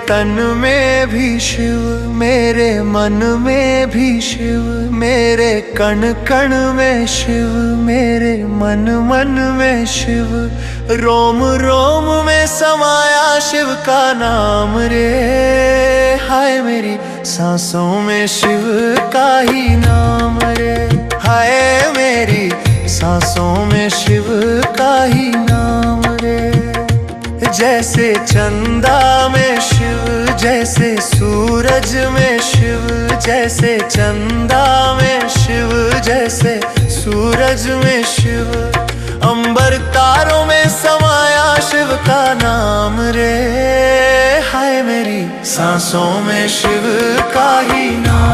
तन में भी शिव, मेरे मन में भी शिव, मेरे कण कण में शिव, मेरे मन मन में शिव, रोम रोम में समाया शिव का नाम रे। हाय मेरी सांसों में शिव का ही नाम रे। हाय मेरी सांसों में शिव का ही नाम रे। जैसे चंदा में शिव, जैसे सूरज में शिव, जैसे चंदा में शिव, जैसे सूरज में शिव, अंबर तारों में समाया शिव का नाम रे। हाय मेरी सांसों में शिव का ही नाम।